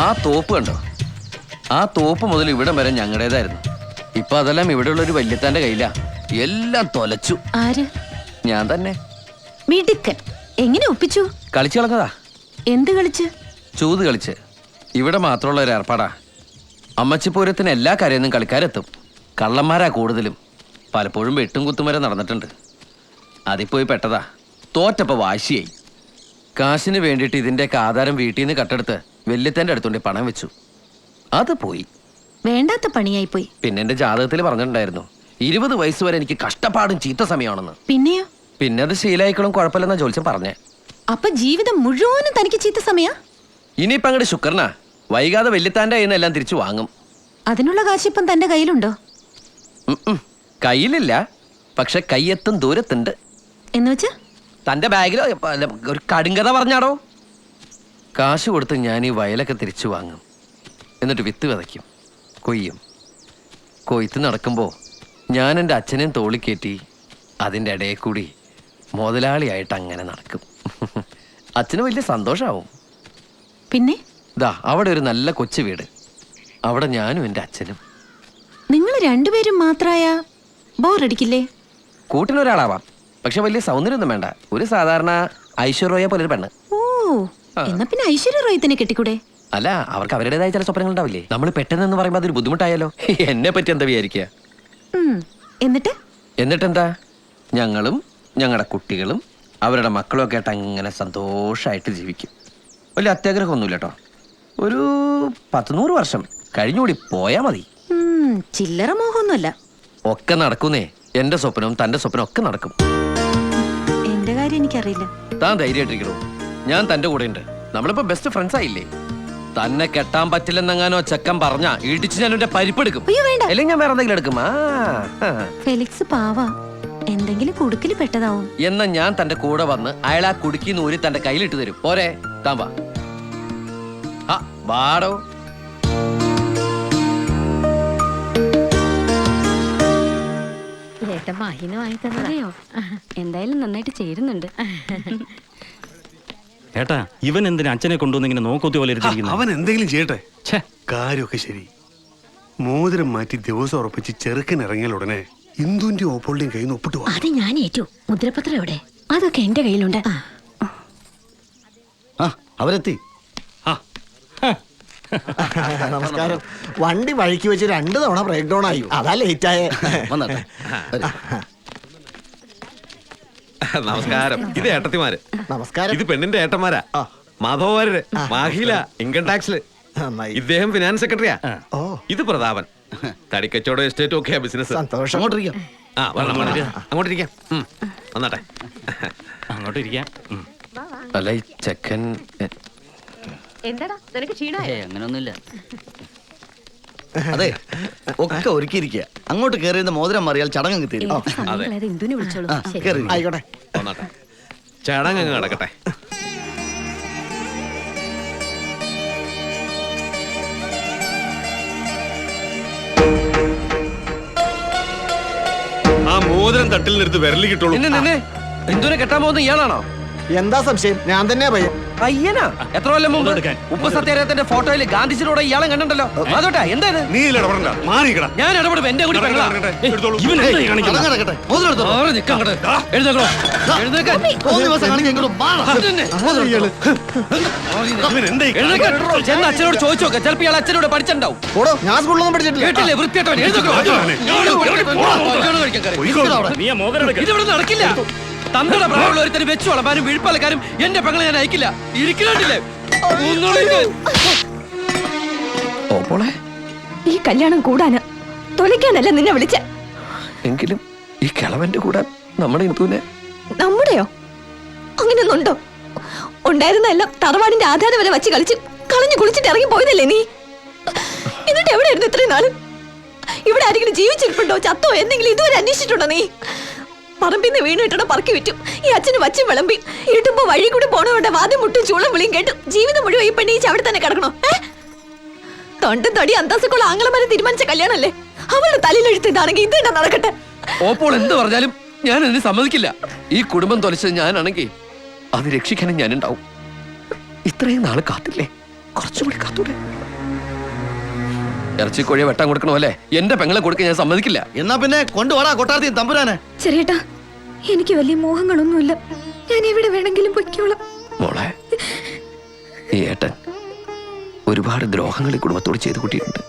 ആ തോപ്പ് കണ്ടോ? ആ തോപ്പ് മുതൽ ഇവിടം വരെ ഞങ്ങളുടേതായിരുന്നു. ഇപ്പൊ അതെല്ലാം ഇവിടെയുള്ള ഒരു വല്യത്താന്റെ കയ്യിലാ. എല്ലാം തൊലച്ചു. ആര്? ഞാൻ തന്നെ. മിടുക്കൻ. എങ്ങനെ ഒപ്പിച്ചു? കളിച്ചു കളഞ്ഞതാ. എന്ത് കളിച്ച്? ചൂത് കളിച്ച്. ഇവിടെ മാത്രമുള്ള ഒരു ഏർപ്പാടാ. അമ്മച്ചിപ്പൂരത്തിന് എല്ലാ കരയൊന്നും കളിക്കാരെത്തും. കള്ളന്മാരാ കൂടുതലും. പലപ്പോഴും വെട്ടും കുത്തും വരെ നടന്നിട്ടുണ്ട്. അതിപ്പോയി പെട്ടതാ. തോറ്റപ്പോ വാശിയായി. കാശിന് വേണ്ടിയിട്ട് ഇതിന്റെയൊക്കെ ആധാരം വീട്ടിൽ നിന്ന് കട്ടെടുത്ത് വല്യത്തേന്റെ അടുത്തുകൊണ്ട് പണം വെച്ചു. അത് പോയി. വേണ്ടാത്ത പണിയായി പോയി. പിന്നെ എന്റെ ജാതകത്തിൽ പറഞ്ഞിട്ടുണ്ടായിരുന്നു 20 വയസ്സ് വരെ എനിക്ക് കഷ്ടപ്പാടും ചീത്ത സമയമാണെന്ന്. പിന്നെയോ? പിന്നെ അത് ശീലായിക്കളും കുഴപ്പമില്ലെന്നാ ജോത്സ്യം പറഞ്ഞേ. അപ്പൊ ജീവിതം മുഴുവനും തനിക്ക് ചീത്ത സമയാ? ഇനിയിപ്പോ അങ്ങോട്ട് ശുക്രനാ. വൈകാതെ വല്യത്താന്റെ കയ്യിൽ നിന്ന് എല്ലാം തിരിച്ചു വാങ്ങും. അതിനുള്ള കാശിപ്പം തന്റെ കയ്യിലുണ്ടോ? കയ്യിലില്ല, പക്ഷെ കയ്യെത്തും ദൂരത്തുണ്ട്. എന്നുവെച്ചാ തന്റെ ബാഗിലോ ഒരു കടുങ്കഥ പറഞ്ഞാടോ. കാശ് കൊടുത്ത് ഞാൻ ഈ വയലൊക്കെ തിരിച്ചു വാങ്ങും. എന്നിട്ട് വിത്ത് വിതയ്ക്കും, കൊയ്യും. കൊയ്ത്ത് നടക്കുമ്പോൾ ഞാൻ എൻ്റെ അച്ഛനെയും തോളിക്കയറ്റി അതിൻ്റെ ഇടയിൽ കൂടി മുതലാളിയായിട്ട് അങ്ങനെ നടക്കും. അച്ഛന് വലിയ സന്തോഷമാവും. പിന്നെ ദാ അവിടെ ഒരു നല്ല കൊച്ചു വീട്. അവിടെ ഞാനും എൻ്റെ അച്ഛനും. നിങ്ങൾ രണ്ടുപേരും മാത്രായ ബോറടിക്കില്ലേ? കൂട്ടിനൊരാളാവാം, പക്ഷെ വലിയ സൗന്ദര്യമൊന്നും വേണ്ട. ഒരു സാധാരണ ഐശ്വര്യ പോലൊരു പെണ്ണ്. ഓ, എന്നാ പിന്നെ ഐശ്വര്യ റോയ് തന്നെ കെട്ടിക്കൂടെ? അല്ല, അവർക്ക് അവരുടേതായ ചില സ്വപ്നങ്ങൾ ഉണ്ടാവില്ലേ? നമ്മൾ പെട്ടെന്ന് പറയുമ്പോൾ അതൊരു ബുദ്ധിമുട്ടായാലോ. എന്നെ പറ്റി എന്താ വിചാരിക്കുക? എന്നിട്ടെന്താ, ഞങ്ങളും ഞങ്ങളുടെ കുട്ടികളും അവരുടെ മക്കളും ഒക്കെ ആയിട്ട് അങ്ങനെ സന്തോഷമായിട്ട് ജീവിക്കും. വലിയ അത്യാഗ്രഹമൊന്നുമില്ല കേട്ടോ. ഒരു 10-100 വർഷം കഴിഞ്ഞുകൂടി പോയാ മതി. ചില്ലറ മോഹമൊന്നുമല്ല. ഒക്കെ നടക്കുന്നേ. എന്റെ സ്വപ്നവും തന്റെ സ്വപ്നം ഒക്കെ നടക്കും. എന്റെ കാര്യം എനിക്കറിയില്ല. താൻ ധൈര്യമായിട്ടിരിക്കണോ? ഞാൻ തന്റെ കൂടെ ഉണ്ട്. നമ്മളിപ്പോ ബെസ്റ്റ് ഫ്രണ്ട്സ് ആയില്ലേ? തന്നെ കെട്ടാൻ പറ്റില്ലെന്നെങ്ങാനോ ചെക്കൻ പറഞ്ഞ ഇടിച്ച് ഞാൻ എന്റെ പരിപ്പെടുക്കും. അല്ലെങ്കിൽ ഞാൻ വേറെ എന്തെങ്കിലും എടുക്കും. ഫെലിക്സ് പാവാ, എന്തെങ്കിലും കുടുക്കില് പെട്ടതാവും. എന്നാ ഞാൻ തന്റെ കൂടെ വന്ന് അയാൾ ആ കുടുക്കിന്ന് ഊരി തന്റെ കയ്യിലിട്ട് തരും. പോരെ? താൻ വാ. വാടോ. എന്തായാലും നന്നായിട്ട് ചേരുന്നുണ്ട്. ഏട്ടാ, ഇവൻ എന്തിനാ അച്ഛനെ കൊണ്ടുവന്ന് ഇങ്ങനെ നോക്കൊത്തി പോലെ ഇരുത്തിയിരിക്കുന്നത്? അവൻ എന്തെങ്കിലും ചെയ്യട്ടെ. കാര്യമൊക്കെ ശരി. മോതിരം മാറ്റി ദിവസം ഉറപ്പിച്ച് ചെറുക്കൻ ഇറങ്ങിയാൽ ഉടനെ ഇന്ദുന്റെ ഓപ്പോളിന്റെയും കയ്യിൽ നിന്ന് ഒപ്പിട്ട് അത് ഞാൻ ഏറ്റു. മുദ്രപത്രം എവിടെ? അതൊക്കെ എന്റെ കയ്യിലുണ്ട്. അവരെത്തി. നമസ്കാരം. വണ്ടി വഴിക്ക് വെച്ച് 2 തവണ ബ്രേക്ക് ഡൗൺ ആയി. അതാ ലേറ്റ് ആയ. നമസ്കാരം. ഇത് ഏട്ടത്തിമാര്. നമസ്കാരം. ഇത് പെണ്ണിന്റെ ഏട്ടന്മാരാ. മാധവന്മാരുടെ മാഹില ഇൻകം ടാക്സില്. ഇദ്ദേഹം ഫിനാൻസ് സെക്രട്ടറിയാ. ഇത് പ്രതാപൻ. തടിക്കച്ചവടം എസ്റ്റേറ്റും ഒക്കെയാ ബിസിനസ്. സന്തോഷം. അങ്ങോട്ടിരിക്കാം. വന്നാട്ടെ. അങ്ങോട്ടിരിക്കാം. അല്ല, ഈ ചെക്കൻ എന്താടാ നിനക്ക് ക്ഷീണായോ? അങ്ങനൊന്നുമില്ല. അതെ, ഒക്കെ ഒരുക്കിയിരിക്കുക. അങ്ങോട്ട് കയറിയ മോതിരം മാറിയാൽ ചടങ്ങ് തീരും. ആയിക്കോട്ടെ. വന്നാട്ടെ. ചടങ്ങ് നടക്കട്ടെ. ആ മോതിരം തട്ടിൽ നിർത്ത് വിരലി കിട്ടുള്ളൂ. എന്തിനെ കെട്ടാൻ പോകുന്ന ഇയാളാണോ? എന്താ സംശയം? ഞാൻ തന്നെയാ പയ്യൻ. അയ്യനാ? എത്ര കൊല്ലം മുമ്പ് ഉപ്പ് സത്യാഗ്രഹത്തിന്റെ ഫോട്ടോയിൽ ഗാന്ധിജിയുടെ ഇയാളെ കണ്ടല്ലോ. അതോട്ടെ, എന്തായത്? നീ ഇടപെടണ്ട, മാറിക്കടാ. ഞാൻ ഇടപെടും. എന്റെ കൂടി അച്ഛനോട് ചോദിച്ചു നോക്ക. ചിലപ്പോ ഇയാൾ അച്ഛനോട് പഠിച്ചിട്ടുണ്ടാവും. ഞാൻ സ്കൂളിലൊന്നും പഠിച്ചിട്ടില്ല. ഇതിവിടെ നടക്കില്ല. തങ്ങളുടെ പ്രായമുള്ള ഒരുത്തന് വെച്ചു വളർത്താനും വിഴുപ്പലക്കാരും എന്റെ പെങ്ങളെ ഞാൻ അയക്കില്ല. ഇരിക്കണ്ടില്ലേ? ഈ കല്യാണം കൂടാന് തൊലിക്കാനല്ല നിന്നെ വിളിച്ച. എങ്കിലും ഈ കിളവന്റെ കൂടെ നമ്മുടെ ഇന്ദുവിനെ. നമ്മുടെയോ? അങ്ങനെയൊന്നുണ്ടോ? ഉണ്ടായിരുന്ന എല്ലാം തറവാടിന്റെ ആധാരം വരെ വെച്ച് കളിച്ച് കളഞ്ഞു കുളിച്ചിട്ട് ഇറങ്ങി പോയതല്ലേ നീ? എന്നിട്ട് എവിടെയായിരുന്നു ഇത്രയും നാളും? ഇവിടെ ആരെങ്കിലും ജീവിച്ചിരിപ്പുണ്ടോ, ചത്തോ, എന്തെങ്കിലും ഇതുവരെ അന്വേഷിച്ചിട്ടുണ്ടോ നീ? പറമ്പിന്ന് വീണിട്ടണ പറക്കി വിറ്റും ഈ അച്ഛന് വച്ചും വിളമ്പി ഇട്ടുമ്പോ വഴി കൂടി പോണവരുടെ വാദം മുട്ടും ചൂളം വിളിയും കേട്ടു ജീവിതം മുഴുവൻ ഈ പെണ്ണീച്ച് അവിടെ തന്നെ കിടക്കണോ? തൊണ്ടും തൊടി അന്തസ്സുള്ള ആംഗലമാരെ തീരുമാനിച്ച കല്യാണല്ലേ? അവളുടെ തലയിലെഴുത്ത് ഇതാണെങ്കിൽ ഇത് തന്നെ നടക്കട്ടെ. ഓപ്പോൾ എന്ത് പറഞ്ഞാലും ഞാൻ അതിന് സമ്മതിക്കില്ല. ഈ കുടുംബം തൊലച്ചത് ഞാനാണെങ്കിൽ അത് രക്ഷിക്കാനും ഞാനുണ്ടാവും. ഇത്രയും നാള് കാത്തില്ലേ? കുറച്ചുകൂടി കാത്തൂടെ? ഇറച്ചിക്കോഴിയെ വെട്ടാൻ കൊടുക്കണോ അല്ലേ? എന്റെ പെങ്ങളെ കൊടുക്കാൻ ഞാൻ സമ്മതിക്കില്ല. എന്നാ പിന്നെ കൊണ്ടുപോടാ കൊട്ടാരത്തിൽ തമ്പുരാനെ. ചെറിയേട്ടാ, എനിക്ക് വലിയ മോഹങ്ങളൊന്നുമില്ല. ഞാൻ എവിടെ വേണമെങ്കിലും പൊയ്ക്കോളാം. മോളെ, ഈ ഏട്ടൻ ഒരുപാട് ദ്രോഹങ്ങൾ ഈ കുടുംബത്തോട് ചെയ്തു കൂട്ടിയിട്ടുണ്ട്.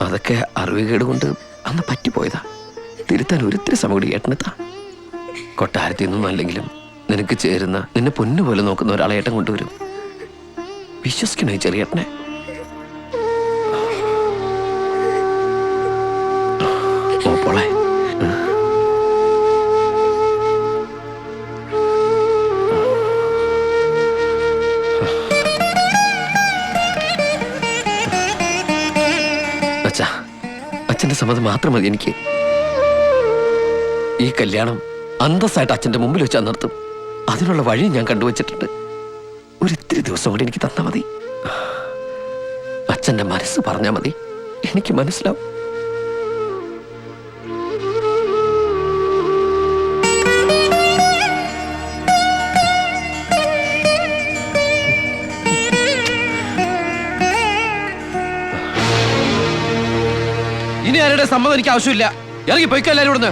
അതൊക്കെ അറിവുകേട് കൊണ്ട് അന്ന് പറ്റിപ്പോയതാ. തിരുത്താൻ ഒരിത്തിരി സമയം കൂടി ഏട്ടനെത്താ. കൊട്ടാരത്തിൽ നിന്നും അല്ലെങ്കിലും നിനക്ക് ചേരുന്ന, നിന്നെ പൊന്നുപോലെ നോക്കുന്ന ഒരാളെ ഏട്ടൻ കൊണ്ടുവരും. വിശ്വസിക്കണേ ചെറിയേട്ടനെ. മോളെ, അച്ഛന്റെ സമ്മതം മാത്രം മതി എനിക്ക്. ഈ കല്യാണം അന്തസ്സായിട്ട് അച്ഛന്റെ മുമ്പിൽ വെച്ച് നിർത്തും. അതിനുള്ള വഴി ഞാൻ കണ്ടുവച്ചിട്ടുണ്ട്. ഒരിത്തിരി ദിവസം കൂടി എനിക്ക് തന്നാ മതി. അച്ഛന്റെ മനസ്സ് പറഞ്ഞാ മതി, എനിക്ക് മനസ്സിലാവും. ഇനി ആരുടെ സമ്മതം എനിക്ക് ആവശ്യമില്ല. ഇറങ്ങി പോയിക്കോ എല്ലാരും ഇവിടുന്ന്.